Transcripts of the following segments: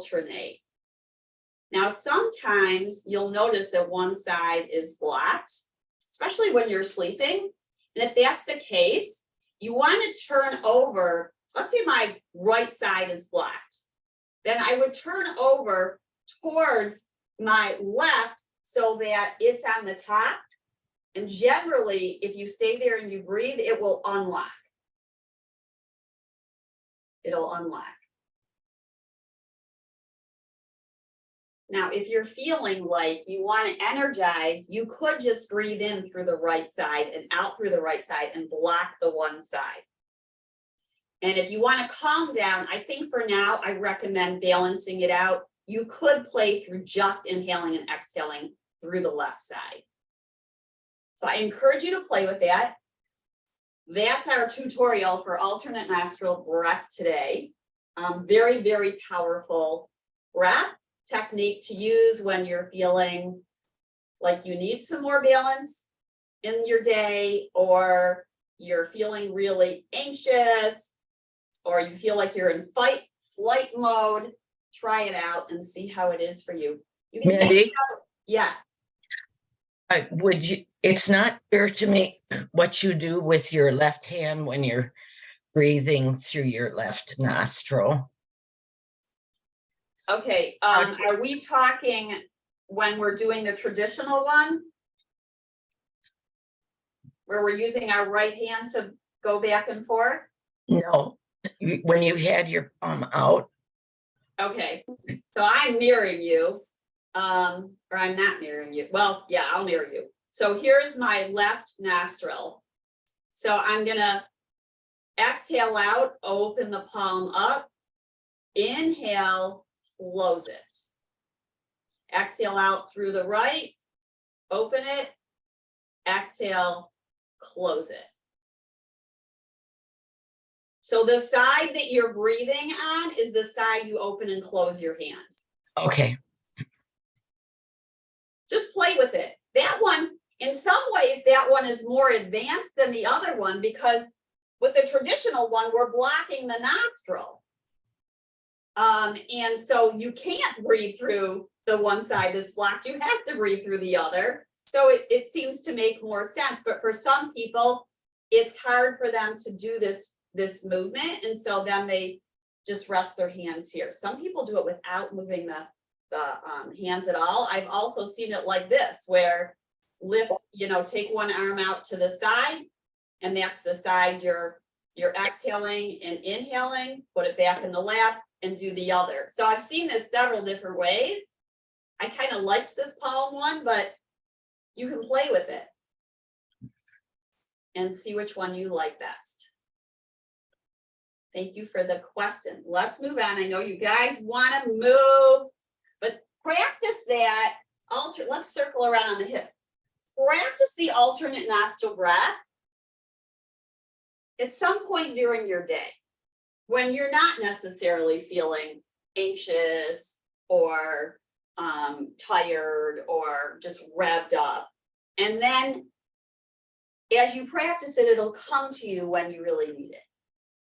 alternate. Now, sometimes you'll notice that one side is blocked, especially when you're sleeping. And if that's the case, you want to turn over. So let's say my right side is blocked. Then I would turn over towards my left so that it's on the top. And generally, if you stay there and you breathe, it will unlock. It'll unlock. Now, if you're feeling like you want to energize, you could just breathe in through the right side and out through the right side and block the one side. And if you want to calm down, I think for now, I recommend balancing it out. You could play through just inhaling and exhaling through the left side. So I encourage you to play with that. That's our tutorial for alternate nostril breath today. Very, very powerful breath technique to use when you're feeling like you need some more balance in your day, or you're feeling really anxious, or you feel like you're in fight flight mode. Try it out and see how it is for you. You can Mindy? take it out. Yes. Would you? It's not clear to me what you do with your left hand when you're breathing through your left nostril. Okay, are we talking when we're doing the traditional one? Where we're using our right hand to go back and forth? No, when you had your palm out. Okay, so I'm mirroring you, or I'm not mirroring you. Well, yeah, I'll mirror you. So here's my left nostril. So I'm gonna exhale out, open the palm up, inhale, close it. Exhale out through the right, open it, exhale, close it. So the side that you're breathing on is the side you open and close your hand. Okay. Just play with it. That one, in some ways, that one is more advanced than the other one, because with the traditional one, we're blocking the nostril. And so you can't breathe through the one side that's blocked. You have to breathe through the other. So it seems to make more sense. But for some people, it's hard for them to do this movement. And so then they just rest their hands here. Some people do it without moving the hands at all. I've also seen it like this, where lift, take one arm out to the side, and that's the side you're exhaling and inhaling, put it back in the lap and do the other. So I've seen this several different ways. I kind of liked this palm one, but you can play with it and see which one you like best. Thank you for the question. Let's move on. I know you guys want to move, but practice that. Let's circle around on the hips. Practice the alternate nostril breath at some point during your day when you're not necessarily feeling anxious or tired or just revved up. And then as you practice it, it'll come to you when you really need it.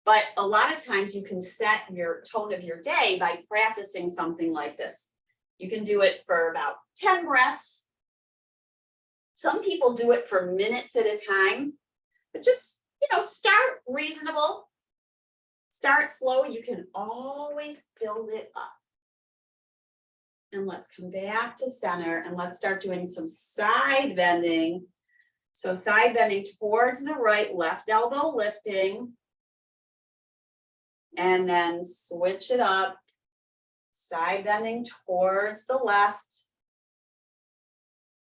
But a lot of times you can set your tone of your day by practicing something like this. You can do it for about 10 breaths. Some people do it for minutes at a time, but just, start reasonable, start slow. You can always build it up. And let's come back to center and let's start doing some side bending. So side bending towards the right, left elbow lifting. And then switch it up, side bending towards the left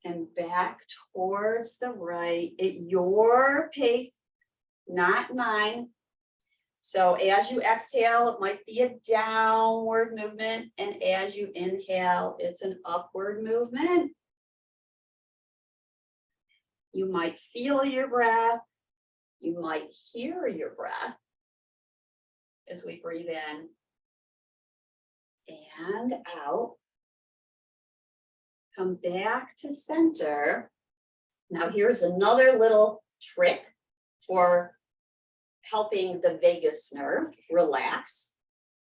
and back towards the right at your pace, not mine. So as you exhale, it might be a downward movement, and as you inhale, it's an upward movement. You might feel your breath, you might hear your breath as we breathe in and out. Come back to center. Now here's another little trick for helping the vagus nerve relax.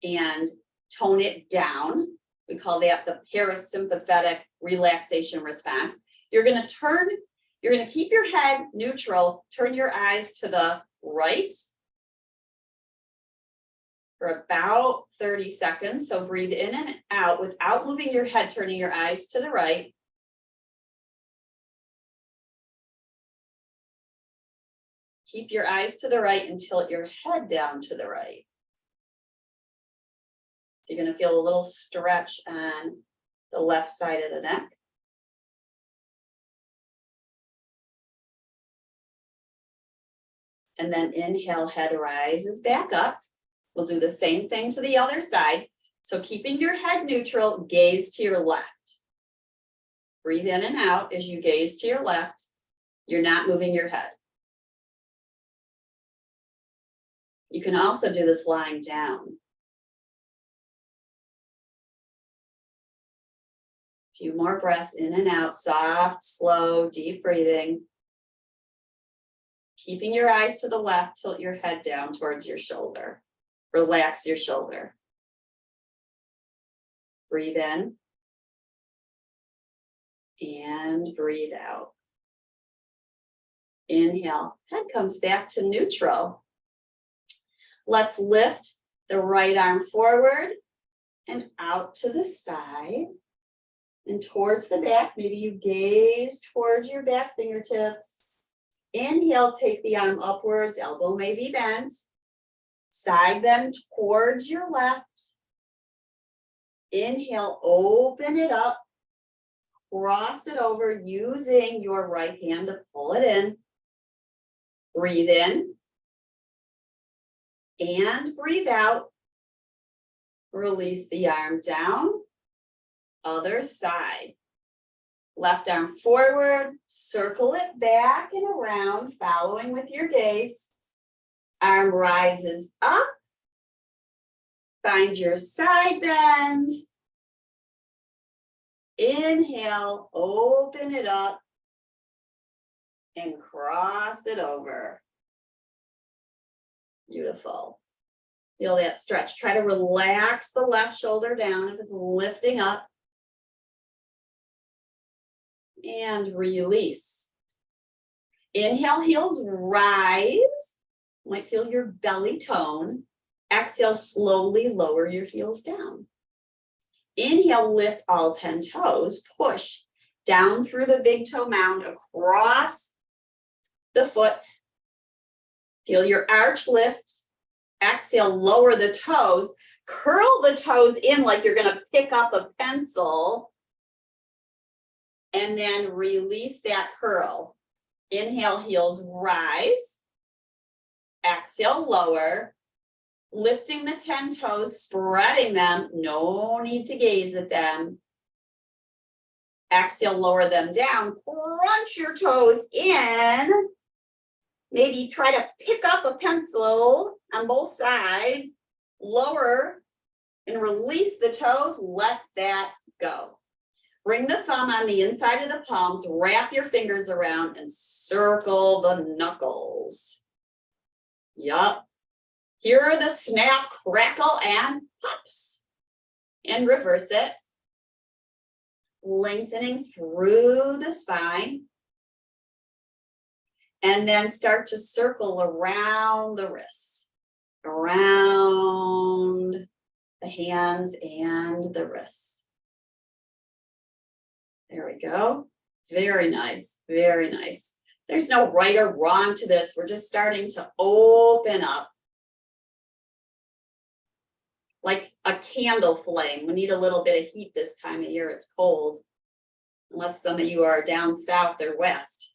And tone it down. We call that the parasympathetic relaxation response. You're going to keep your head neutral, turn your eyes to the right for about 30 seconds. So breathe in and out without moving your head, turning your eyes to the right. Keep your eyes to the right and tilt your head down to the right. You're going to feel a little stretch on the left side of the neck. And then inhale, head rises back up. We'll do the same thing to the other side. So keeping your head neutral, gaze to your left. Breathe in and out as you gaze to your left. You're not moving your head. You can also do this lying down. A few more breaths in and out, soft, slow, deep breathing. Keeping your eyes to the left, tilt your head down towards your shoulder. Relax your shoulder. Breathe in and breathe out. Inhale, head comes back to neutral. Let's lift the right arm forward and out to the side and towards the back. Maybe you gaze towards your back fingertips. Inhale, take the arm upwards, elbow may be bent. Side bend towards your left. Inhale, open it up. Cross it over using your right hand to pull it in. Breathe in. And breathe out. Release the arm down. Other side. Left arm forward, circle it back and around, following with your gaze. Arm rises up. Find your side bend. Inhale, open it up and cross it over. Beautiful. Feel that stretch. Try to relax the left shoulder down if it's lifting up. And release. Inhale, heels rise. Might feel your belly tone. Exhale, slowly lower your heels down. Inhale, lift all 10 toes. Push down through the big toe mound across the foot. Feel your arch lift. Exhale, lower the toes. Curl the toes in like you're going to pick up a pencil. And then release that curl. Inhale, heels rise. Exhale, lower. Lifting the 10 toes, spreading them. No need to gaze at them. Exhale, lower them down. Crunch your toes in. Maybe try to pick up a pencil on both sides. Lower and release the toes. Let that go. Bring the thumb on the inside of the palms, wrap your fingers around and circle the knuckles. Yup. Here are the snap, crackle, and pops. And reverse it. Lengthening through the spine. And then start to circle around the wrists, around the hands and the wrists. There we go. Very nice, very nice. There's no right or wrong to this. We're just starting to open up. Like a candle flame. We need a little bit of heat this time of year. It's cold. Unless some of you are down south or west.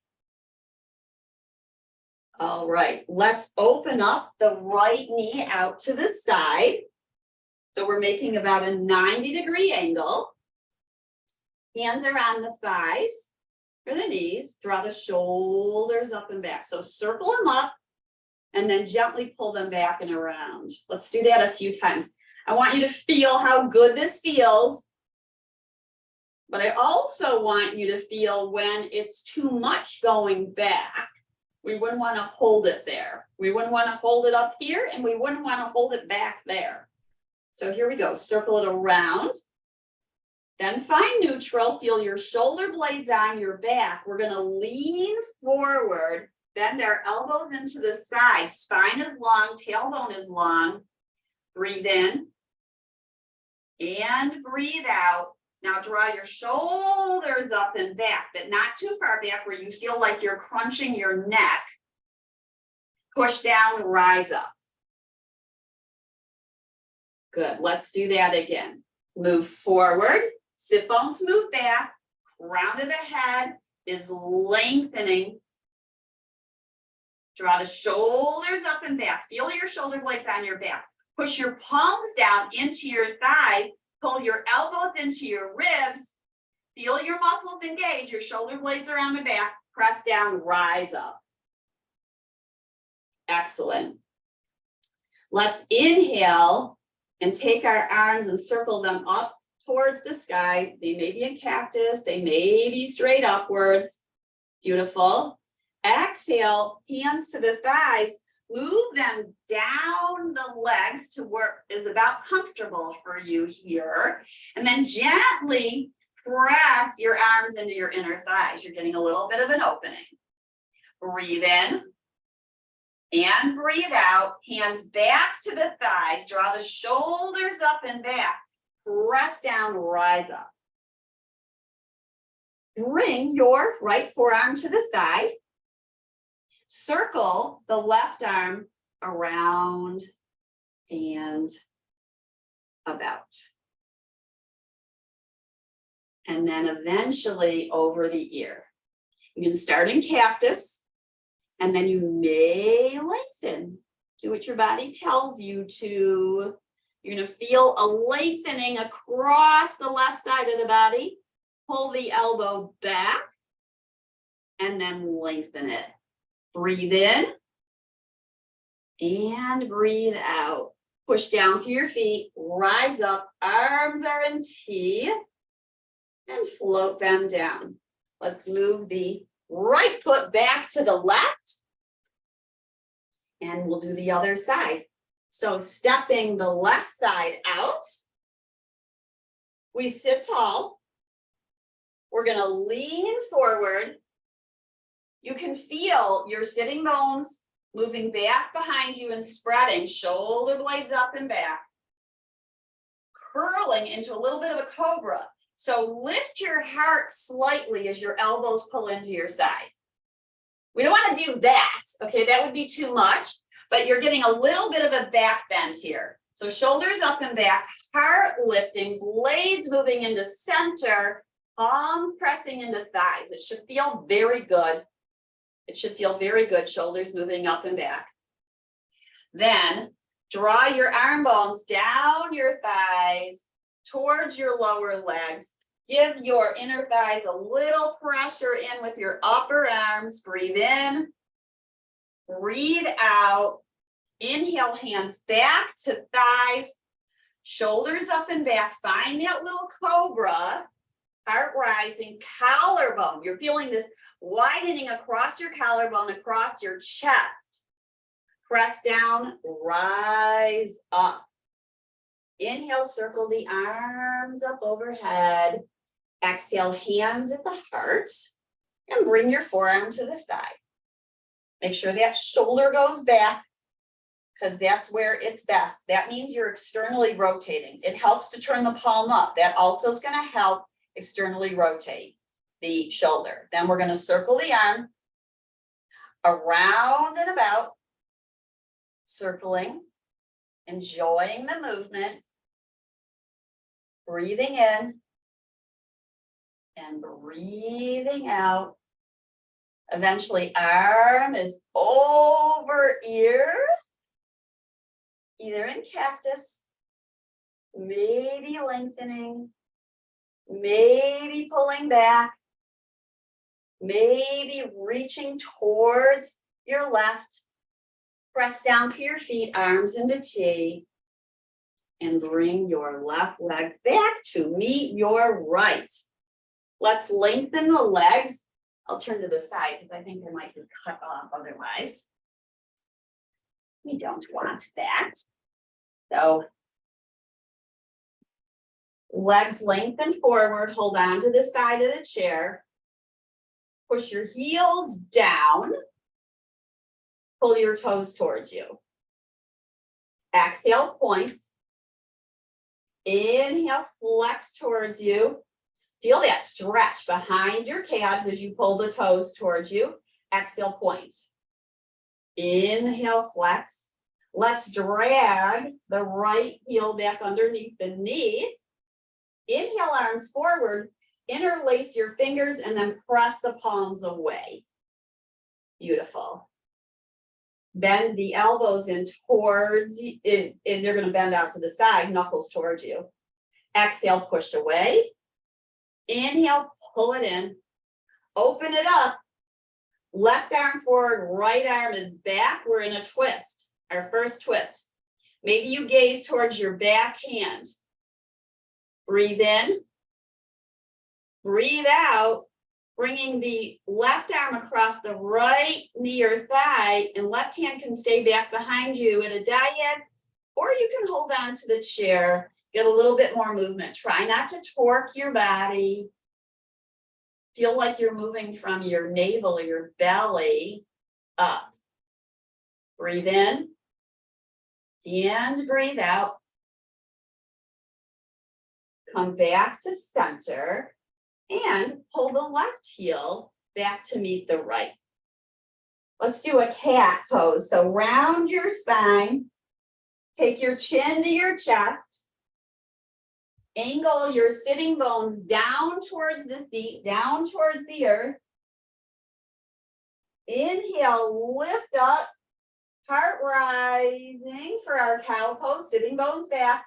All right, let's open up the right knee out to the side. So we're making about a 90-degree angle. Hands are on the thighs or the knees. Draw the shoulders up and back. So circle them up and then gently pull them back and around. Let's do that a few times. I want you to feel how good this feels. But I also want you to feel when it's too much going back. We wouldn't want to hold it there. We wouldn't want to hold it up here and we wouldn't want to hold it back there. So here we go, circle it around. Then find neutral, feel your shoulder blades on your back. We're gonna lean forward, bend our elbows into the side. Spine is long, tailbone is long. Breathe in and breathe out. Now draw your shoulders up and back, but not too far back where you feel like you're crunching your neck. Push down, rise up. Good, let's do that again. Move forward, sit bones move back, crown of the head is lengthening. Draw the shoulders up and back. Feel your shoulder blades on your back. Push your palms down into your thigh. Pull your elbows into your ribs. Feel your muscles engage. Your shoulder blades are on the back. Press down, rise up. Excellent. Let's inhale and take our arms and circle them up towards the sky. They may be in cactus. They may be straight upwards. Beautiful. Exhale, hands to the thighs. Move them down the legs to where is about comfortable for you here. And then gently press your arms into your inner thighs. You're getting a little bit of an opening. Breathe in and breathe out. Hands back to the thighs. Draw the shoulders up and back. Press down, rise up. Bring your right forearm to the thigh. Circle the left arm around and about. And then eventually over the ear. You can start in cactus, and then you may lengthen. Do what your body tells you to. You're going to feel a lengthening across the left side of the body. Pull the elbow back, and then lengthen it. Breathe in and breathe out. Push down through your feet, rise up, arms are in T, and float them down. Let's move the right foot back to the left, and we'll do the other side. So stepping the left side out, we sit tall. We're gonna lean forward. You can feel your sitting bones moving back behind you and spreading, shoulder blades up and back, curling into a little bit of a cobra. So lift your heart slightly as your elbows pull into your side. We don't want to do that, okay? That would be too much, but you're getting a little bit of a back bend here. So shoulders up and back, heart lifting, blades moving into center, palms pressing into thighs. It should feel very good. It should feel very good, shoulders moving up and back. Then draw your arm bones down your thighs towards your lower legs. Give your inner thighs a little pressure in with your upper arms. Breathe in, breathe out. Inhale, hands back to thighs, shoulders up and back. Find that little cobra. Heart rising, collarbone. You're feeling this widening across your collarbone, across your chest. Press down, rise up. Inhale, circle the arms up overhead. Exhale, hands at the heart, and bring your forearm to the thigh. Make sure that shoulder goes back, because that's where it's best. That means you're externally rotating. It helps to turn the palm up. That also is going to help externally rotate the shoulder. Then we're going to circle the arm around and about, circling, enjoying the movement, breathing in and breathing out. Eventually, arm is over ear, either in cactus, maybe lengthening, maybe pulling back, maybe reaching towards your left. Press down to your feet, arms into T, and bring your left leg back to meet your right. Let's lengthen the legs. I'll turn to the side because I think they might be cut off otherwise. We don't want that. So Legs lengthen forward, hold on to the side of the chair. Push your heels down. Pull your toes towards you. Exhale, point. Inhale, flex towards you. Feel that stretch behind your calves as you pull the toes towards you. Exhale, point. Inhale, flex. Let's drag the right heel back underneath the knee. Inhale, arms forward. Interlace your fingers and then press the palms away. Beautiful. Bend the elbows in towards, and they're going to bend out to the side, knuckles towards you. Exhale, push away. Inhale, pull it in. Open it up. Left arm forward, right arm is back. We're in a twist, our first twist. Maybe you gaze towards your back hand. Breathe in. Breathe out, bringing the left arm across the right knee or thigh, and left hand can stay back behind you at a diag, or you can hold on to the chair, get a little bit more movement. Try not to torque your body. Feel like you're moving from your navel or your belly up. Breathe in and breathe out. Come back to center. And pull the left heel back to meet the right. Let's do a cat pose. So round your spine, take your chin to your chest, angle your sitting bones down towards the feet, down towards the earth. Inhale, lift up, heart rising for our cow pose, sitting bones back.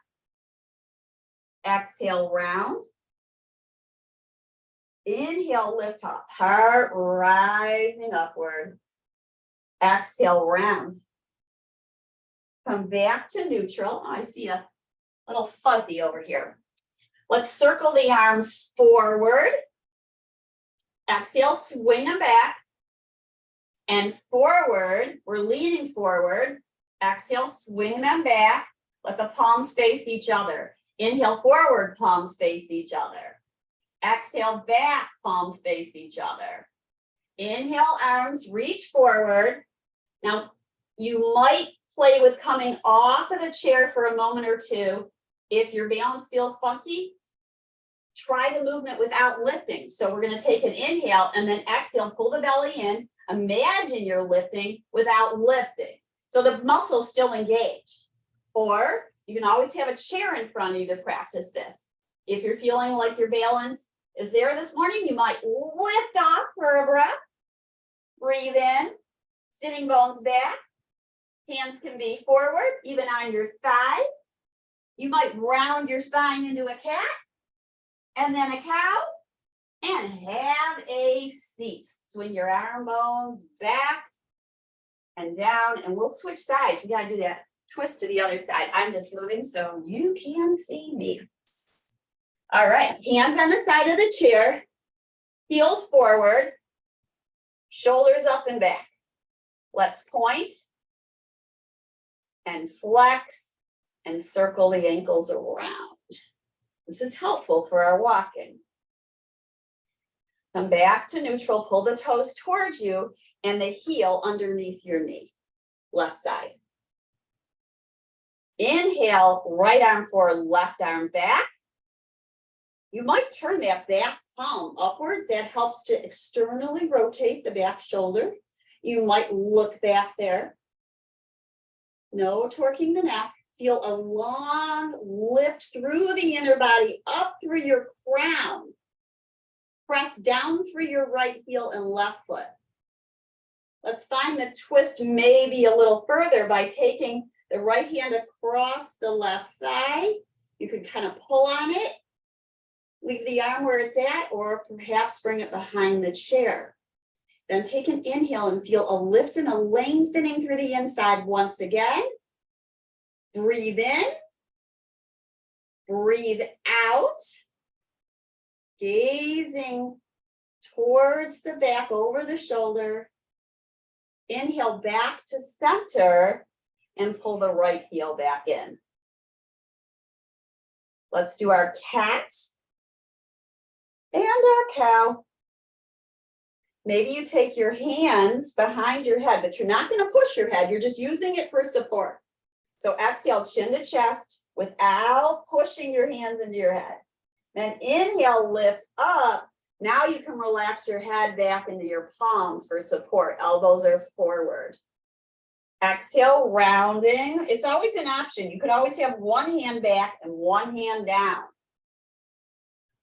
Exhale, round. Inhale, lift up, heart rising upward. Exhale, round. Come back to neutral. I see a little fuzzy over here. Let's circle the arms forward. Exhale, swing them back. And forward, we're leaning forward. Exhale, swing them back. Let the palms face each other. Inhale, forward, palms face each other. Exhale, back, palms face each other. Inhale, arms reach forward. Now, you might play with coming off of the chair for a moment or two. If your balance feels funky, try the movement without lifting. So we're going to take an inhale and then exhale, pull the belly in. Imagine you're lifting without lifting. So the muscles still engaged. Or you can always have a chair in front of you to practice this. If you're feeling like your balance is there this morning, you might lift off for a breath. Breathe in, sitting bones back. Hands can be forward, even on your thighs. You might round your spine into a cat, and then a cow, and have a seat. Swing your arm bones back and down, and we'll switch sides. We gotta do that twist to the other side. I'm just moving so you can see me. All right, hands on the side of the chair, heels forward, shoulders up and back. Let's point and flex and circle the ankles around. This is helpful for our walking. Come back to neutral, pull the toes towards you and the heel underneath your knee, left side. Inhale, right arm forward, left arm back. You might turn that back palm upwards. That helps to externally rotate the back shoulder. You might look back there. No torquing the neck. Feel a long lift through the inner body, up through your crown. Press down through your right heel and left foot. Let's find the twist maybe a little further by taking the right hand across the left thigh. You can kind of pull on it. Leave the arm where it's at, or perhaps bring it behind the chair. Then take an inhale and feel a lift and a lengthening through the inside once again. Breathe in. Breathe out. Gazing towards the back, over the shoulder. Inhale back to center and pull the right heel back in. Let's do our cat and our cow. Maybe you take your hands behind your head, but you're not going to push your head. You're just using it for support. So exhale, chin to chest without pushing your hands into your head. Then inhale, lift up. Now you can relax your head back into your palms for support. Elbows are forward. Exhale, rounding. It's always an option. You could always have one hand back and one hand down.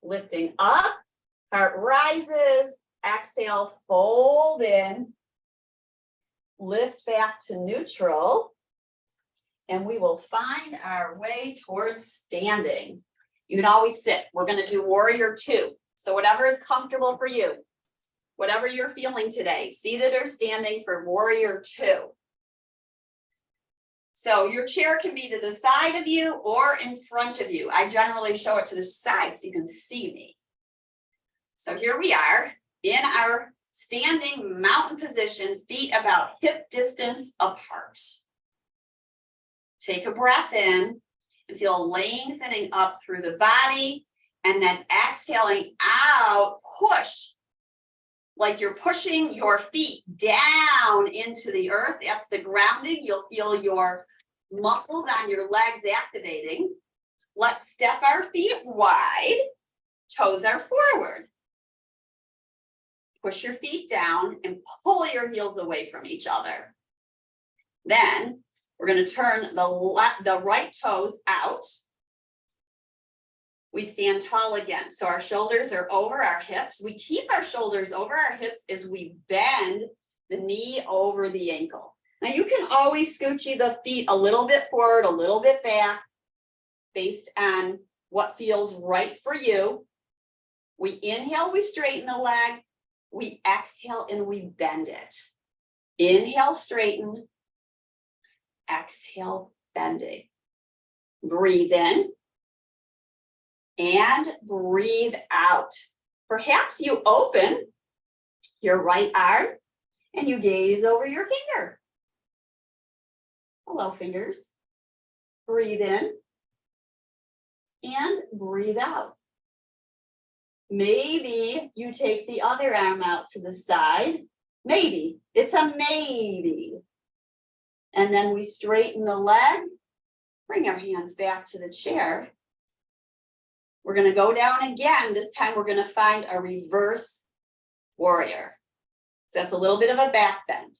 Lifting up, heart rises. Exhale, fold in. Lift back to neutral. And we will find our way towards standing. You can always sit. We're going to do warrior 2. So whatever is comfortable for you, whatever you're feeling today, seated or standing for warrior 2. So your chair can be to the side of you or in front of you. I generally show it to the side so you can see me. So here we are in our standing mountain position, feet about hip distance apart. Take a breath in and feel lengthening up through the body, and then exhaling out, push like you're pushing your feet down into the earth. That's the grounding. You'll feel your muscles on your legs activating. Let's step our feet wide, toes are forward. Push your feet down and pull your heels away from each other. Then we're going to turn the right toes out. We stand tall again. So our shoulders are over our hips. We keep our shoulders over our hips as we bend the knee over the ankle. Now you can always scoochie the feet a little bit forward, a little bit back, based on what feels right for you. We inhale, we straighten the leg. We exhale and we bend it. Inhale, straighten. Exhale, bending. Breathe in and breathe out. Perhaps you open your right arm and you gaze over your finger. Hello, fingers. Breathe in and breathe out. Maybe you take the other arm out to the side. Maybe. It's a maybe. And then we straighten the leg, bring our hands back to the chair. We're going to go down again. This time we're going to find a reverse warrior. So that's a little bit of a back bend.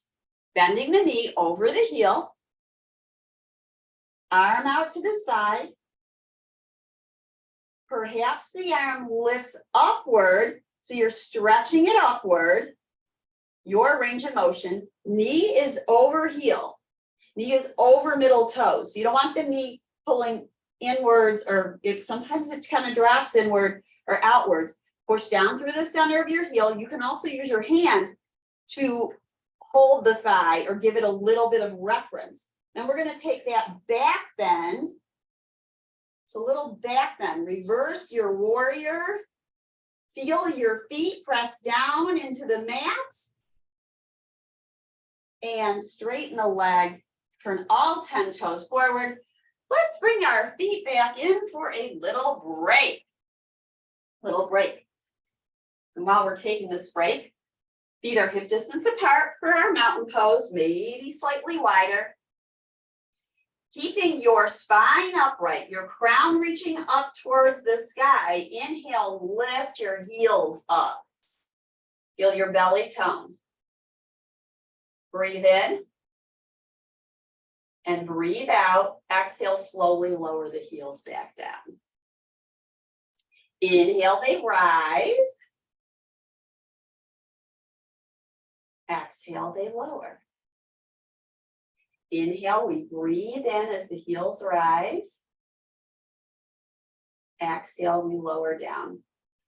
Bending the knee over the heel. Arm out to the side. Perhaps the arm lifts upward, so you're stretching it upward. Your range of motion. Knee is over heel. Knee is over middle toes. So you don't want the knee pulling inwards, or if sometimes it kind of drops inward or outwards. Push down through the center of your heel. You can also use your hand to hold the thigh or give it a little bit of reference. Then we're going to take that back bend. So a little back bend. Reverse your warrior. Feel your feet press down into the mat. And straighten the leg. Turn all 10 toes forward. Let's bring our feet back in for a little break. And while we're taking this break, feet are hip distance apart for our mountain pose, maybe slightly wider. Keeping your spine upright, your crown reaching up towards the sky. Inhale, lift your heels up. Feel your belly tone. Breathe in. And breathe out. Exhale, slowly lower the heels back down. Inhale, they rise. Exhale, they lower. Inhale, we breathe in as the heels rise. Exhale, we lower down.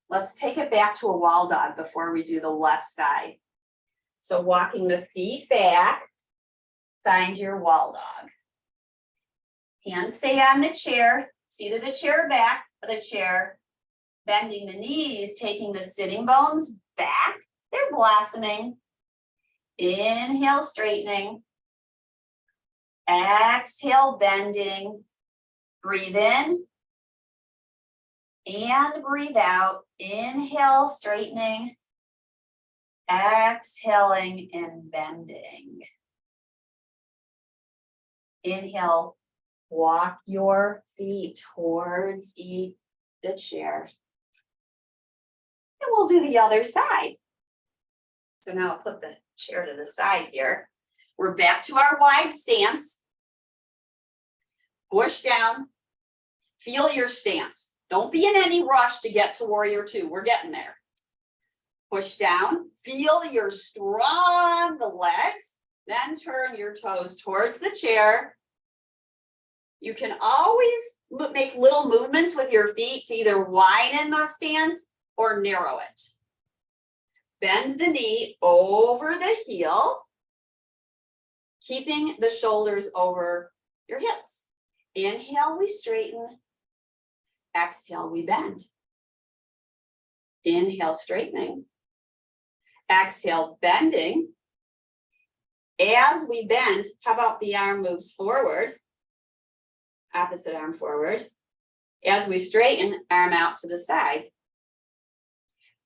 Let's take it back to a wall dog before we do the left side. So walking the feet back, find your wall dog. Hands stay on the chair, seat of the chair back of the chair, bending the knees, taking the sitting bones back. They're blossoming. Inhale, straightening. Exhale, bending. Breathe in And breathe out. Inhale, straightening. Exhaling and bending. Inhale, walk your feet towards the chair. And we'll do the other side. So now I'll put the chair to the side here. We're back to our wide stance. Push down. Feel your stance. Don't be in any rush to get to warrior two. We're getting there. Push down. Feel your strong legs. Then turn your toes towards the chair. You can always make little movements with your feet to either widen the stance or narrow it. Bend the knee over the heel, keeping the shoulders over your hips. Inhale, we straighten. Exhale, we bend. Inhale, straightening. Exhale, bending. As we bend, how about the arm moves forward? Opposite arm forward. As we straighten, arm out to the side.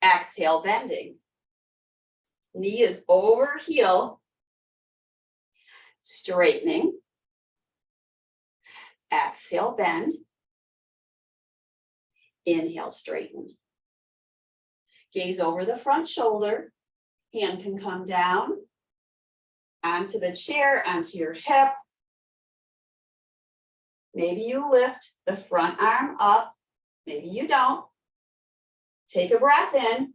Exhale, bending. Knee is over heel. Straightening. Exhale, bend. Inhale, straighten. Gaze over the front shoulder. Hand can come down onto the chair, onto your hip. Maybe you lift the front arm up. Maybe you don't. Take a breath in.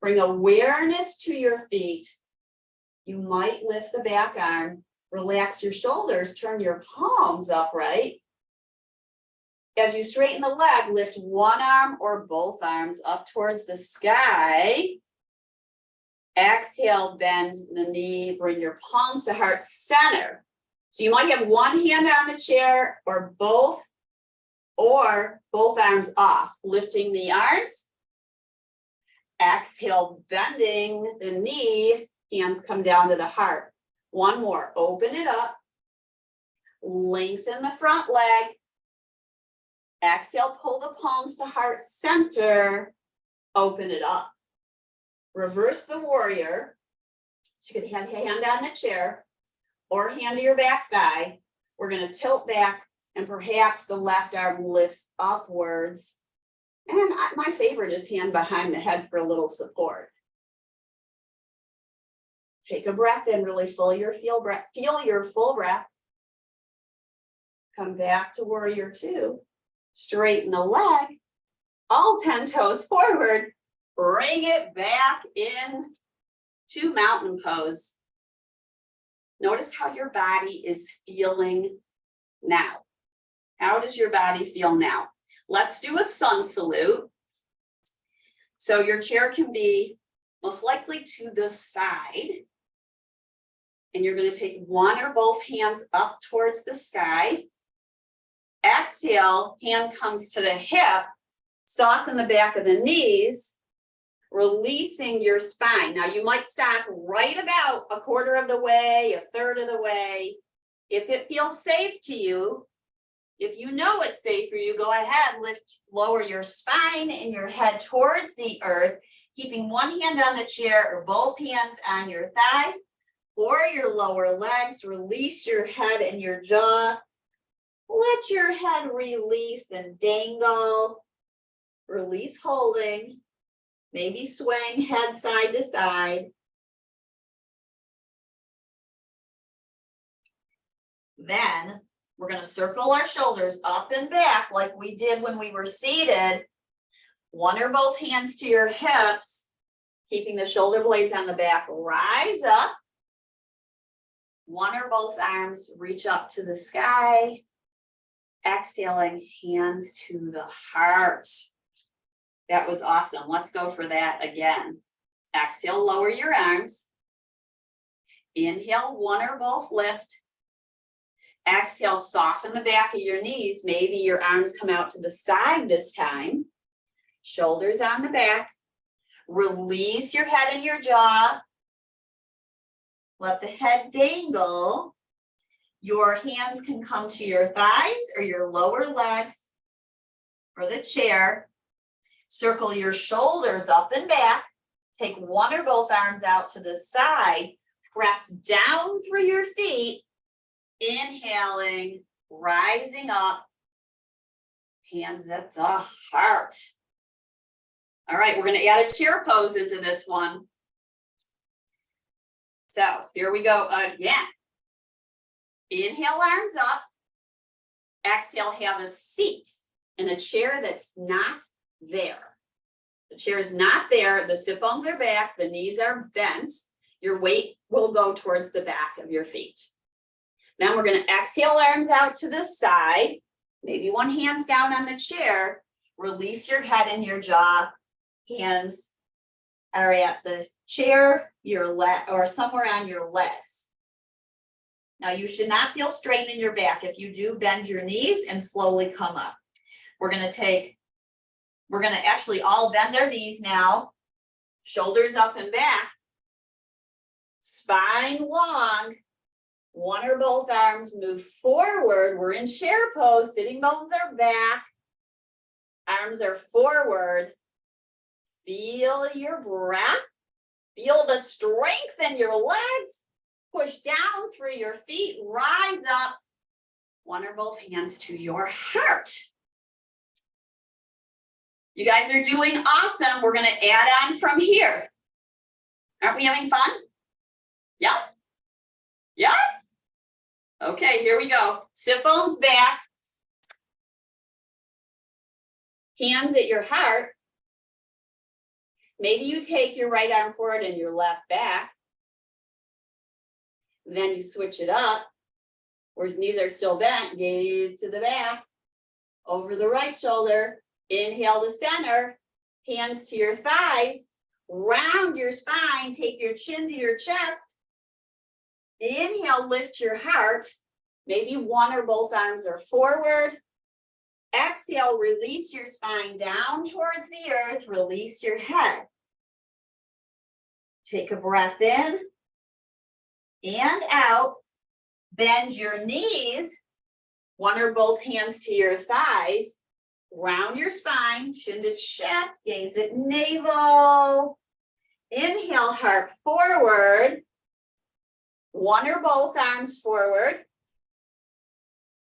Bring awareness to your feet. You might lift the back arm. Relax your shoulders. Turn your palms upright. As you straighten the leg, lift one arm or both arms up towards the sky. Exhale, bend the knee. Bring your palms to heart center. So you might have one hand on the chair or both arms off. Lifting the arms. Exhale, bending the knee. Hands come down to the heart. One more. Open it up. Lengthen the front leg. Exhale, pull the palms to heart center. Open it up. Reverse the warrior. So you can have your hand on the chair or hand to your back thigh. We're going to tilt back and perhaps the left arm lifts upwards. And my favorite is hand behind the head for a little support. Take a breath in, really feel your full breath. Come back to warrior two. Straighten the leg. All 10 toes forward. Bring it back in to mountain pose. Notice how your body is feeling now. How does your body feel now? Let's do a sun salute. So your chair can be most likely to the side. And you're going to take one or both hands up towards the sky. Exhale, hand comes to the hip. Soften the back of the knees, releasing your spine. Now you might stop right about a quarter of the way, a third of the way. If it feels safe to you, if you know it's safe for you, go ahead, lower your spine and your head towards the earth, keeping one hand on the chair or both hands on your thighs or your lower legs. Release your head and your jaw. Let your head release and dangle. Release holding. Maybe swaying head side to side. Then we're going to circle our shoulders up and back like we did when we were seated. One or both hands to your hips, keeping the shoulder blades on the back. Rise up. One or both arms reach up to the sky. Exhaling, hands to the heart. That was awesome. Let's go for that again. Exhale, lower your arms. Inhale, one or both lift. Exhale, soften the back of your knees. Maybe your arms come out to the side this time. Shoulders on the back. Release your head and your jaw. Let the head dangle. Your hands can come to your thighs or your lower legs or the chair. Circle your shoulders up and back. Take one or both arms out to the side. Press down through your feet. Inhaling, rising up. Hands at the heart. All right, we're going to add a chair pose into this one. So here we go again. Inhale, arms up. Exhale, have a seat in a chair that's not there. The chair is not there. The sit bones are back. The knees are bent. Your weight will go towards the back of your feet. Then we're going to exhale, arms out to the side. Maybe one hand's down on the chair. Release your head and your jaw. Hands are at the chair, your leg, or somewhere on your legs. Now you should not feel strain in your back. If you do, bend your knees and slowly come up. We're going to actually all bend our knees now. Shoulders up and back. Spine long. One or both arms move forward. We're in chair pose. Sitting bones are back. Arms are forward. Feel your breath. Feel the strength in your legs. Push down through your feet. Rise up. One or both hands to your heart. You guys are doing awesome. We're going to add on from here. Aren't we having fun? Yeah? Yeah? Okay, here we go. Sit bones back. Hands at your heart. Maybe you take your right arm forward and your left back. Then you switch it up. Whereas knees are still bent, gaze to the back. Over the right shoulder. Inhale to center. Hands to your thighs. Round your spine. Take your chin to your chest. Inhale, lift your heart. Maybe one or both arms are forward. Exhale, release your spine down towards the earth. Release your head. Take a breath in and out. Bend your knees. One or both hands to your thighs. Round your spine, chin to chest, gaze at navel. Inhale, heart forward. One or both arms forward.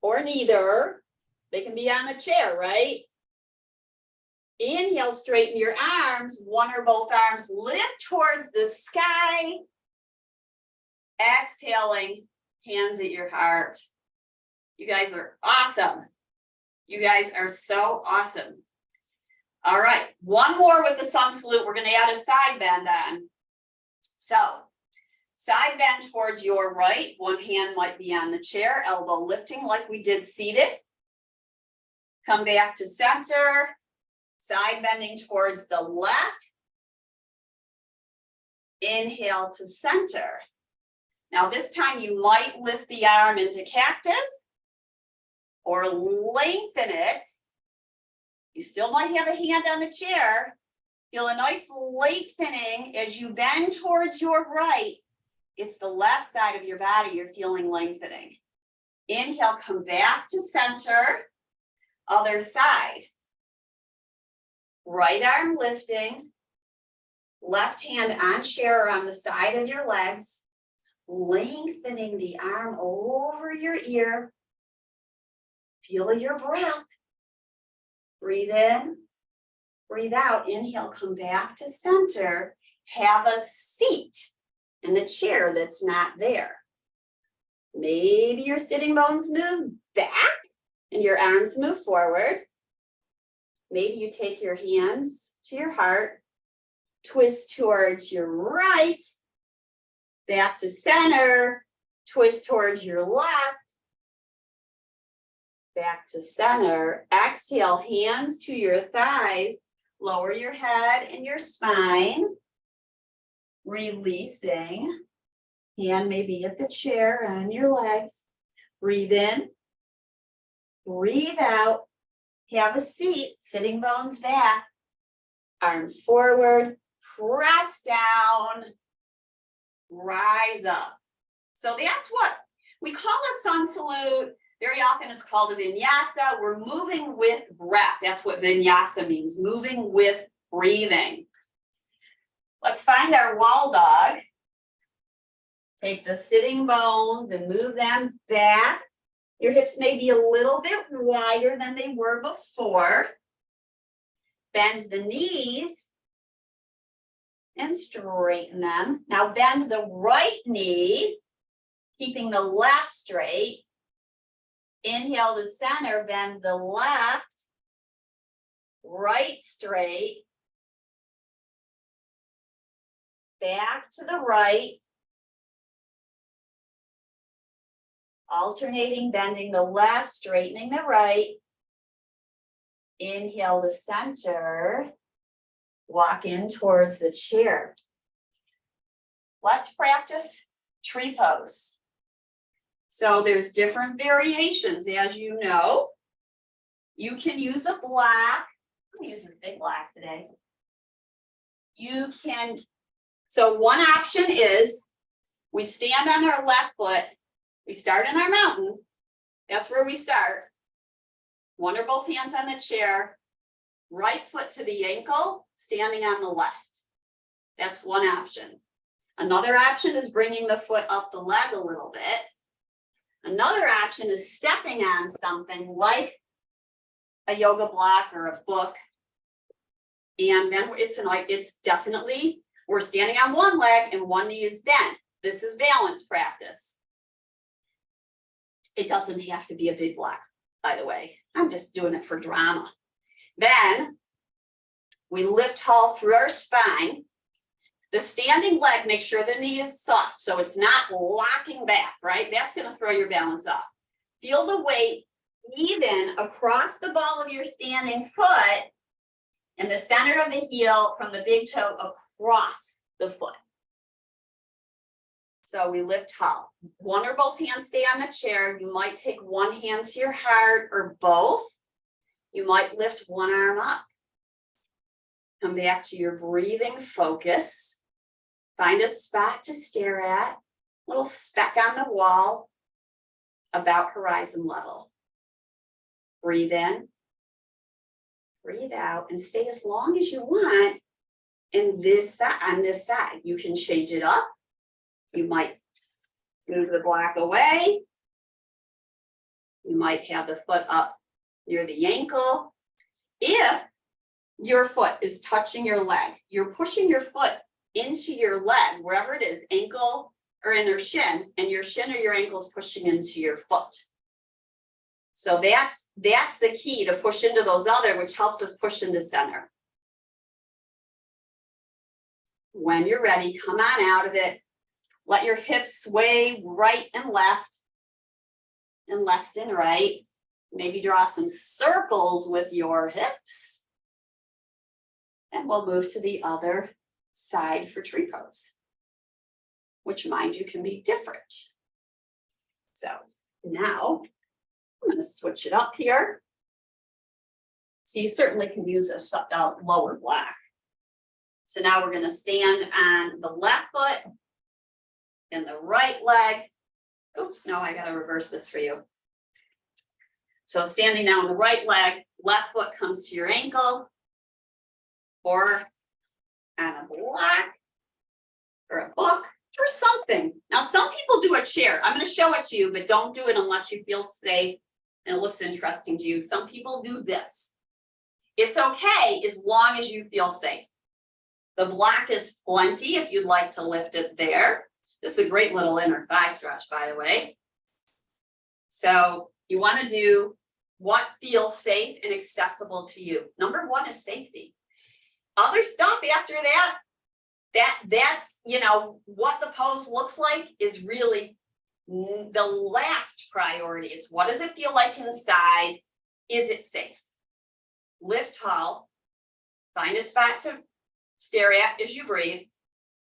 Or neither. They can be on a chair, right? Inhale, straighten your arms. One or both arms lift towards the sky. Exhaling, hands at your heart. You guys are awesome. You guys are so awesome. All right, one more with the sun salute. We're going to add a side bend on. So, side bend towards your right. One hand might be on the chair, elbow lifting like we did seated. Come back to center. Side bending towards the left. Inhale to center. Now this time you might lift the arm into cactus or lengthen it. You still might have a hand on the chair. Feel a nice lengthening as you bend towards your right. It's the left side of your body you're feeling lengthening. Inhale, come back to center. Other side. Right arm lifting. Left hand on chair or on the side of your legs. Lengthening the arm over your ear. Feel your breath. Breathe in. Breathe out. Inhale, come back to center. Have a seat in the chair that's not there. Maybe your sitting bones move back and your arms move forward. Maybe you take your hands to your heart, twist towards your right, back to center, twist towards your left, back to center. Exhale, hands to your thighs, lower your head and your spine, releasing. Hand maybe at the chair on your legs. Breathe in, breathe out. Have a seat, sitting bones back, arms forward, press down, rise up. So that's what we call a sun salute. Very often it's called a vinyasa. We're moving with breath. That's what vinyasa means, moving with breathing. Let's find our wall dog. Take the sitting bones and move them back. Your hips may be a little bit wider than they were before. Bend the knees and straighten them. Now bend the right knee, keeping the left straight. Inhale to center, bend the left, right straight, back to the right, alternating, bending the left, straightening the right. Inhale to center, walk in towards the chair. Let's practice tree pose. So there's different variations, as you know. You can use a block. I'm using a big block today. You can, so one option is we stand on our left foot. We start in our mountain. That's where we start. One or both hands on the chair. Right foot to the ankle, standing on the left. That's one option. Another option is bringing the foot up the leg a little bit. Another option is stepping on something like a yoga block or a book. And then it's definitely, we're standing on one leg and one knee is bent. This is balance practice. It doesn't have to be a big block, by the way. I'm just doing it for drama. Then we lift tall through our spine. The standing leg, make sure the knee is soft so it's not locking back, right? That's going to throw your balance off. Feel the weight even across the ball of your standing foot and the center of the heel from the big toe across the foot. So we lift tall. One or both hands stay on the chair. You might take one hand to your heart or both. You might lift one arm up. Come back to your breathing focus. Find a spot to stare at, little speck on the wall, about horizon level. Breathe in, breathe out, and stay as long as you want in this side, on this side. You can change it up. You might move the block away. You might have the foot up near the ankle. If your foot is touching your leg, you're pushing your foot into your leg, wherever it is, ankle or in your shin, and your shin or your ankle is pushing into your foot. So that's the key, to push into those other, which helps us push into center. When you're ready, come on out of it. Let your hips sway right and left and right. Maybe draw some circles with your hips. And we'll move to the other side for tree pose, which, mind you, can be different. So now I'm going to switch it up here. So you certainly can use a lower block. So now we're going to stand on the left foot and the right leg. Oops, no, I got to reverse this for you. So standing now on the right leg, left foot comes to your ankle, or on a block, or a book, or something. Now, some people do a chair. I'm going to show it to you, but don't do it unless you feel safe and it looks interesting to you. Some people do this. It's okay as long as you feel safe. The block is plenty if you'd like to lift it there. This is a great little inner thigh stretch, by the way. So you want to do what feels safe and accessible to you. Number one is safety. Other stuff after that's, you know, what the pose looks like is really the last priority. It's what does it feel like inside? Is it safe? Lift tall. Find a spot to stare at as you breathe.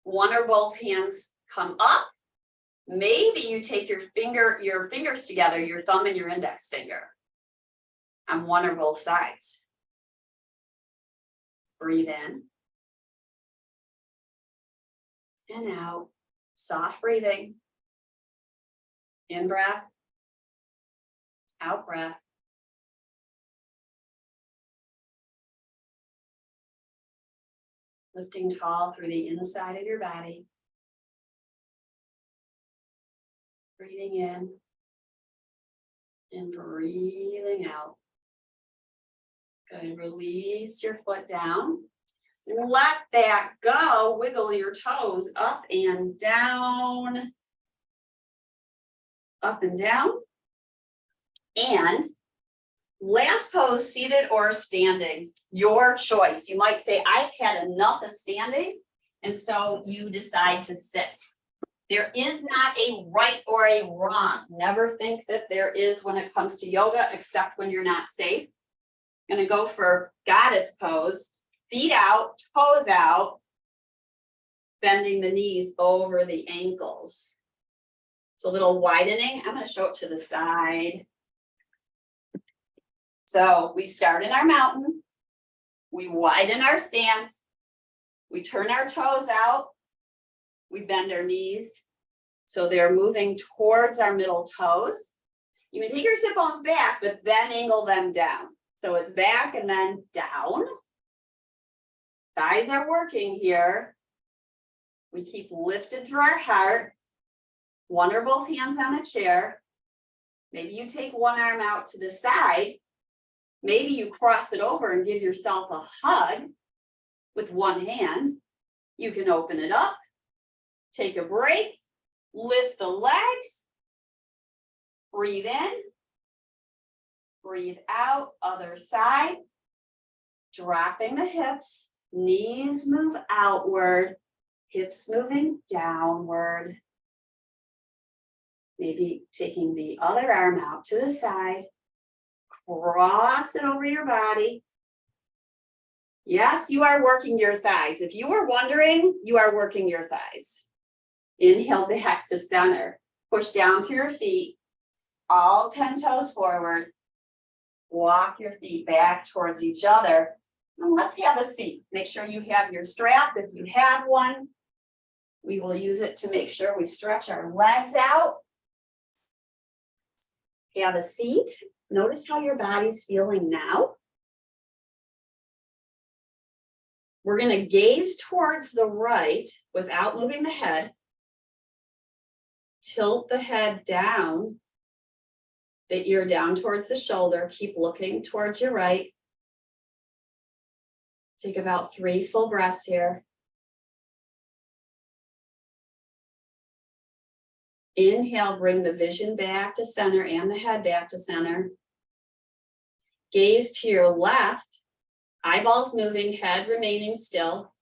One or both hands come up. Maybe you take your fingers together, your thumb and your index finger on one or both sides. Breathe in and out. Soft breathing. In breath Out breath. Lifting tall through the inside of your body. Breathing in and breathing out. Good. Release your foot down. Let that go. Wiggle your toes up and down. Up and down. And last pose, seated or standing, your choice. You might say, I've had enough of standing, and so you decide to sit. There is not a right or a wrong. Never think that there is when it comes to yoga, except when you're not safe. I'm gonna go for goddess pose. Feet out, toes out, bending the knees over the ankles. It's a little widening. I'm gonna show it to the side. So we start in our mountain, we widen our stance, we turn our toes out, we bend our knees. So they're moving towards our middle toes. You can take your sit bones back, but then angle them down. So it's back and then down. Thighs are working here. We keep lifted through our heart. One or both hands on the chair. Maybe you take one arm out to the side. Maybe you cross it over and give yourself a hug with one hand. You can open it up, take a break, lift the legs, breathe in, breathe out, other side, dropping the hips, knees move outward, hips moving downward. Maybe taking the other arm out to the side. Cross it over your body. Yes, you are working your thighs. If you were wondering, you are working your thighs. Inhale back to center. Push down through your feet. All 10 toes forward. Walk your feet back towards each other. And let's have a seat. Make sure you have your strap if you have one. We will use it to make sure we stretch our legs out. Have a seat. Notice how your body's feeling now. We're going to gaze towards the right without moving the head. Tilt the head down, the ear down towards the shoulder. Keep looking towards your right. Take about 3 full breaths here. Inhale, bring the vision back to center and the head back to center. Gaze to your left, eyeballs moving, head remaining still.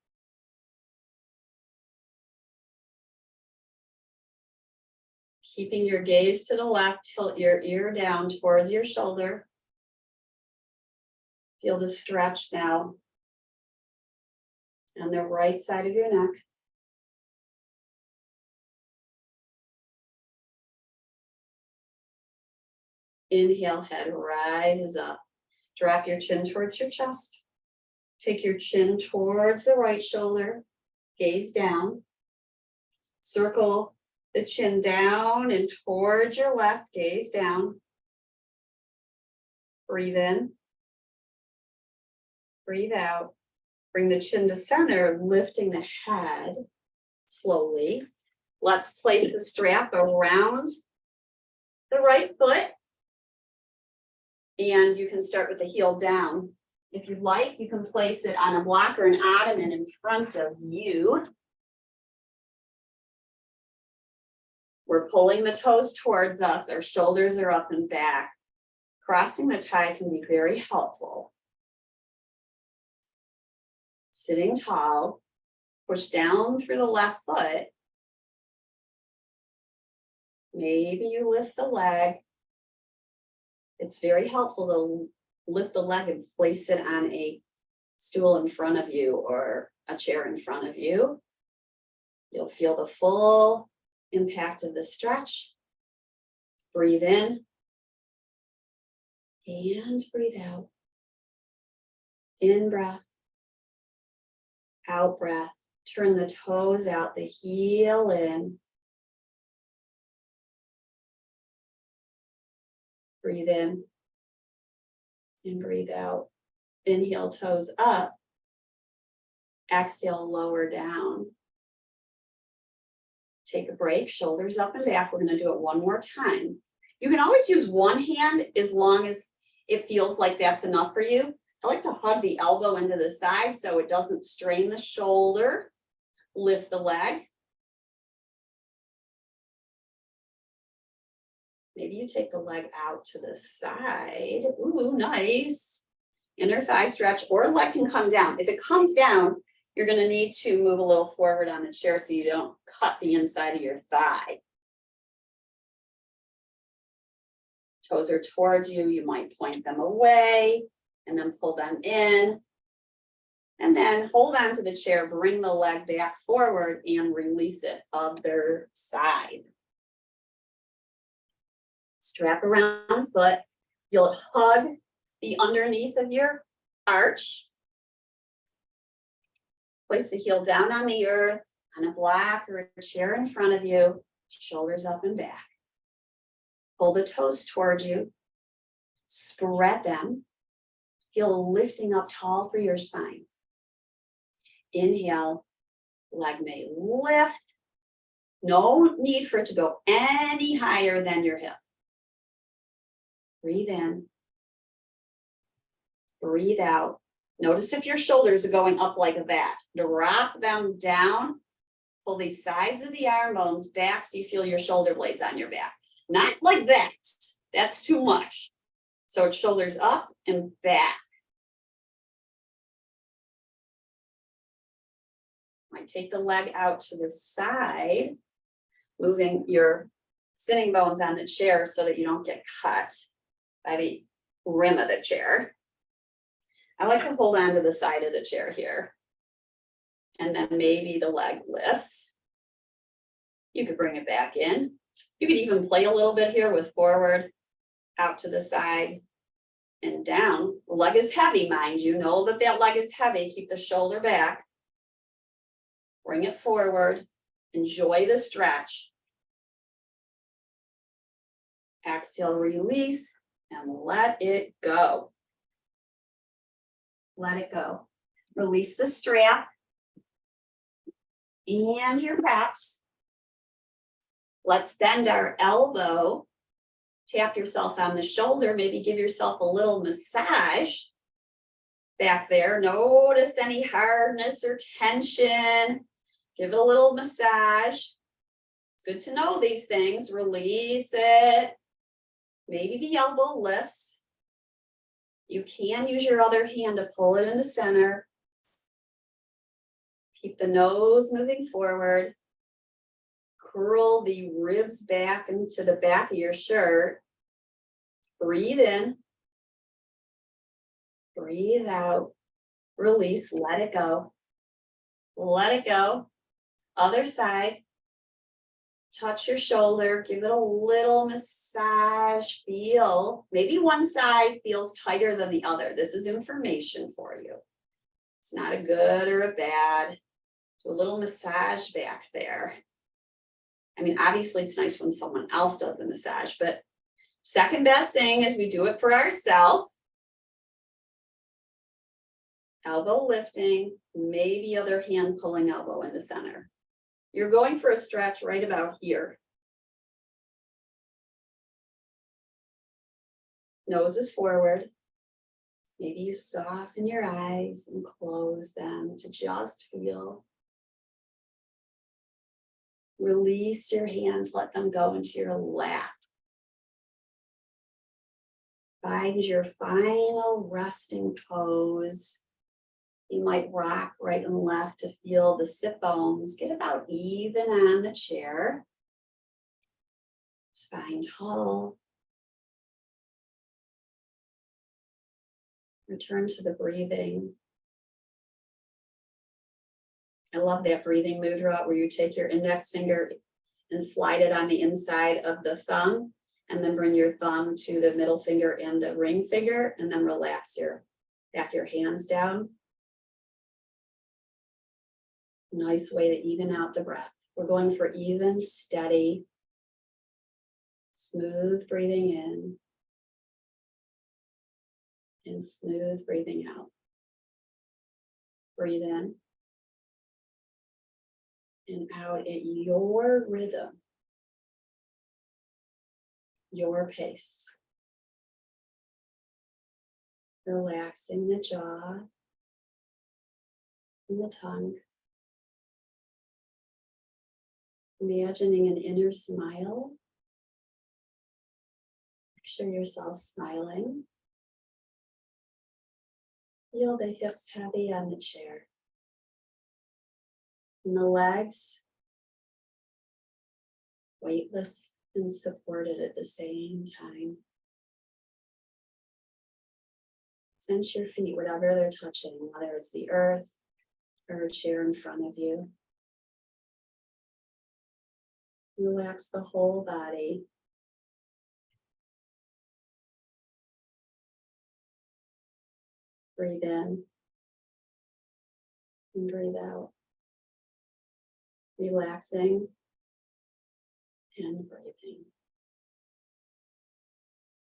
Keeping your gaze to the left, tilt your ear down towards your shoulder. Feel the stretch now on the right side of your neck. Inhale, head rises up. Drop your chin towards your chest. Take your chin towards the right shoulder. Gaze down. Circle the chin down and towards your left. Gaze down. Breathe in. Breathe out. Bring the chin to center, lifting the head slowly. Let's place the strap around the right foot. And you can start with the heel down. If you'd like, you can place it on a block or an ottoman in front of you. We're pulling the toes towards us. Our shoulders are up and back. Crossing the tie can be very helpful. Sitting tall, push down through the left foot. Maybe you lift the leg. It's very helpful to lift the leg and place it on a stool in front of you or a chair in front of you. You'll feel the full impact of the stretch. Breathe in and breathe out. In breath, out breath. Turn the toes out, the heel in. Breathe in and breathe out. Inhale, toes up. Exhale, lower down. Take a break, shoulders up and back. We're going to do it one more time. You can always use one hand as long as it feels like that's enough for you. I like to hug the elbow into the side so it doesn't strain the shoulder. Lift the leg. Maybe you take the leg out to the side. Ooh, nice. Inner thigh stretch, or a leg can come down. If it comes down, you're going to need to move a little forward on the chair so you don't cut the inside of your thigh. Toes are towards you. You might point them away and then pull them in. And then hold on to the chair, bring the leg back forward and release it other side. Strap around foot. You'll hug the underneath of your arch. Place the heel down on the earth, on a block or a chair in front of you, shoulders up and back. Pull the toes towards you, spread them. Feel lifting up tall through your spine. Inhale, leg may lift. No need for it to go any higher than your hip. Breathe in. Breathe out. Notice if your shoulders are going up like that. Drop them down. Pull the sides of the arm bones back so you feel your shoulder blades on your back. Not like that. That's too much. So it's shoulders up and back. Might take the leg out to the side, moving your sitting bones on the chair so that you don't get cut by the rim of the chair. I like to hold on to the side of the chair here. And then maybe the leg lifts. You could bring it back in. You could even play a little bit here with forward, out to the side, and down. The leg is heavy, mind you. Know that that leg is heavy. Keep the shoulder back. Bring it forward. Enjoy the stretch. Exhale, release, and let it go. Let it go. Release the strap and your wraps. Let's bend our elbow. Tap yourself on the shoulder. Maybe give yourself a little massage back there. Notice any hardness or tension. Give it a little massage. It's good to know these things. Release it. Maybe the elbow lifts. You can use your other hand to pull it into center. Keep the nose moving forward. Curl the ribs back into the back of your shirt. Breathe in. Breathe out. Release. Let it go. Let it go. Other side. Touch your shoulder. Give it a little massage. Feel. Maybe one side feels tighter than the other. This is information for you. It's not a good or a bad. Do a little massage back there. I mean, obviously it's nice when someone else does the massage, but second best thing is we do it for ourselves. Elbow lifting, maybe other hand pulling elbow in the center. You're going for a stretch right about here. Nose is forward. Maybe you soften your eyes and close them to just feel. Release your hands, let them go into your lap. Find your final resting pose. You might rock right and left to feel the sit bones get about even on the chair. Spine tall. Return to the breathing. I love that breathing mudra where you take your index finger and slide it on the inside of the thumb, and then bring your thumb to the middle finger and the ring finger, and then relax your hands down. Nice way to even out the breath. We're going for even, steady, smooth breathing in And smooth breathing out. Breathe in and out at your rhythm, your pace. Relaxing the jaw and the tongue. Imagining an inner smile. Picture yourself smiling. Feel the hips heavy on the chair. And the legs weightless and supported at the same time. Sense your feet, whatever they're touching, whether it's the earth or a chair in front of you. Relax the whole body. Breathe in and breathe out. Relaxing and breathing.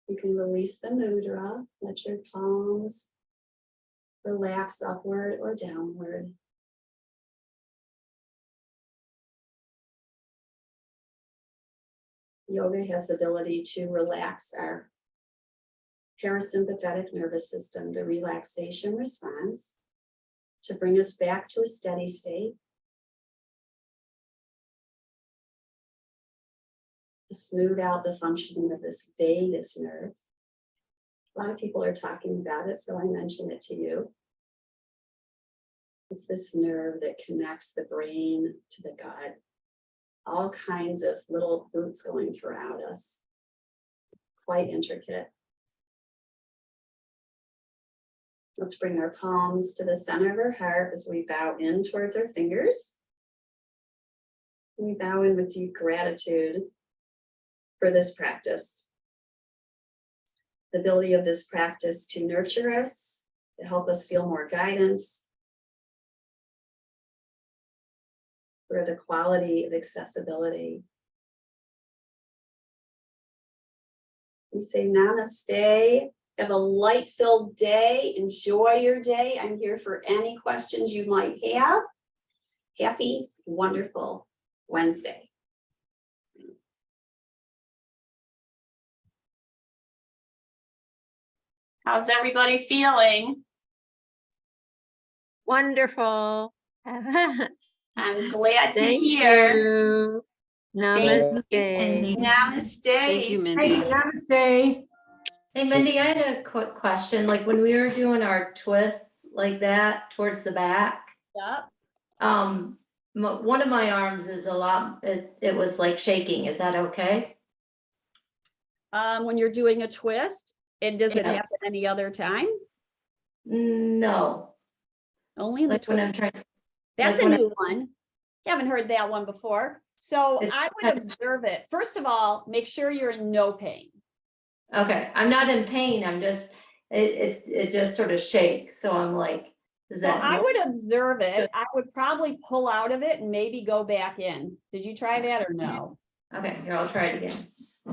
You can release the mudra, let your palms relax upward or downward. Yoga has the ability to relax our parasympathetic nervous system, the relaxation response, to bring us back to a steady state. To smooth out the functioning of this vagus nerve. A lot of people are talking about it, so I mention it to you. It's this nerve that connects the brain to the gut. All kinds of little roots going throughout us. Quite intricate. Let's bring our palms to the center of our heart as we bow in towards our fingers. We bow in with deep gratitude for this practice. The ability of this practice to nurture us, to help us feel more guidance, for the quality of accessibility. We say namaste. Have a light-filled day. Enjoy your day. I'm here for any questions you might have. Happy, wonderful Wednesday. How's everybody feeling? Wonderful. I'm glad to Thank hear. you. Namaste. Namaste. Thank you, Mindy. Namaste. Hey, Mindy, I had a quick question. Like when we were doing our twists like that towards the back, Yep. one of my arms is a lot, it was like shaking. Is that okay? When you're doing a twist, and does it Yeah. happen any other time? No. Only in the Like when I'm twist. trying. That's like a when new one. Haven't heard that one before. So It's I would kind of- observe it. First of all, make sure you're in no pain. Okay, I'm not in pain. I'm just, it just sort of shakes. So I'm like, is So that? I would observe it. I would probably pull out of it and maybe go back in. Did you try that or no? Okay, here, I'll try it again.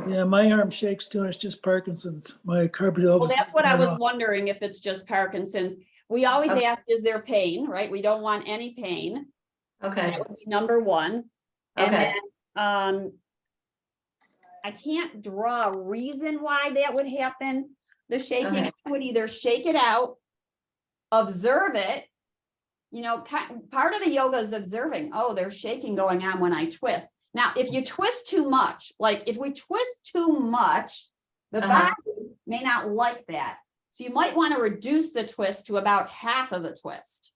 Yeah, my arm shakes too, and it's just Parkinson's. My carpal Well, that's what I was wrong. wondering, if it's just Parkinson's. We always Okay. ask, is there pain, right? We don't want any pain. Okay, That would be number one. And okay, then, I can't draw a reason why that would happen. The shaking, Okay. I would either shake it out, observe it. You know, part of the yoga is observing, oh, there's shaking going on when I twist. Now, if you twist too much, like if we twist too much, the Uh-huh. body may not like that. So you might want to reduce the twist to about half of a twist.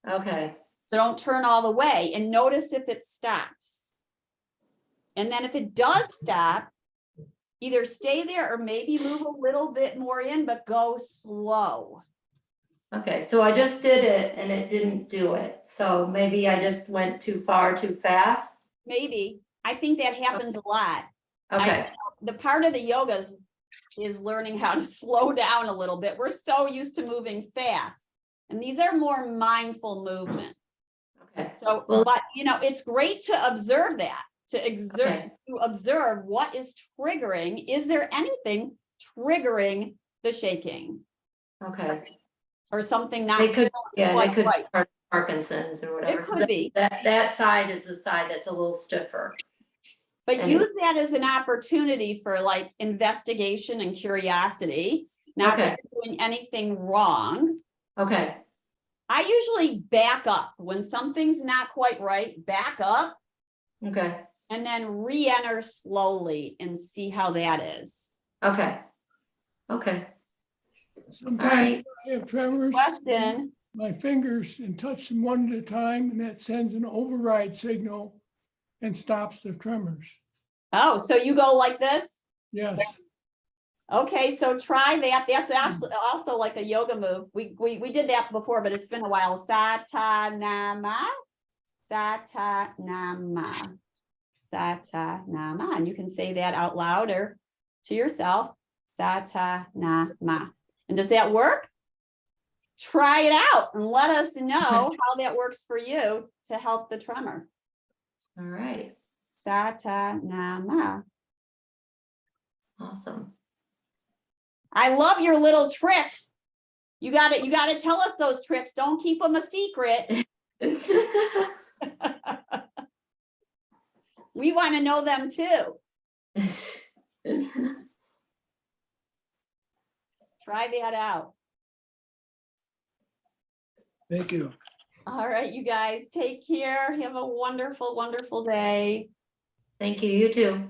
okay, So don't turn all the way, and notice if it stops. And then if it does stop, either stay there or maybe move a little bit more in, but go slow. okay. So I just did it and it didn't do it. So maybe I just went too far too fast. Maybe. I think that happens a lot. Okay, The part of the yoga is learning how to slow down a little bit. We're so used to moving fast. And these are more mindful movements. okay, So, Well- but you know, it's great to observe that, Okay. to observe what is triggering. Is there anything triggering the shaking? Okay. or something not. They could, yeah, they quite could right. be Parkinson's or whatever. It 'cause could be, That side is the side that's a little stiffer. but and use that as an opportunity for like investigation and curiosity, not that you're doing anything wrong. Okay, I usually back up when something's not quite right, back up okay, and then re-enter slowly and see how that is. okay. Okay, Sometimes I have tremors. Question, My fingers and touch them one at a time, and that sends an override signal and stops the tremors. oh, so you go like this? Yes. Okay, so try that. That's actually also like a yoga move. We did that before, but it's been a while. Satanama, satanama, satanama. And you can say that out loud or to yourself. Satanama. And does that work? Try it out and let us know how that works for you to help the tremor. all right, Satanama. awesome. I love your little tricks. You gotta tell us those tricks. Don't keep them a secret. We want to know them too. Try that out. Thank you. All right, you guys, take care. Have a wonderful, wonderful day. Thank you, you too.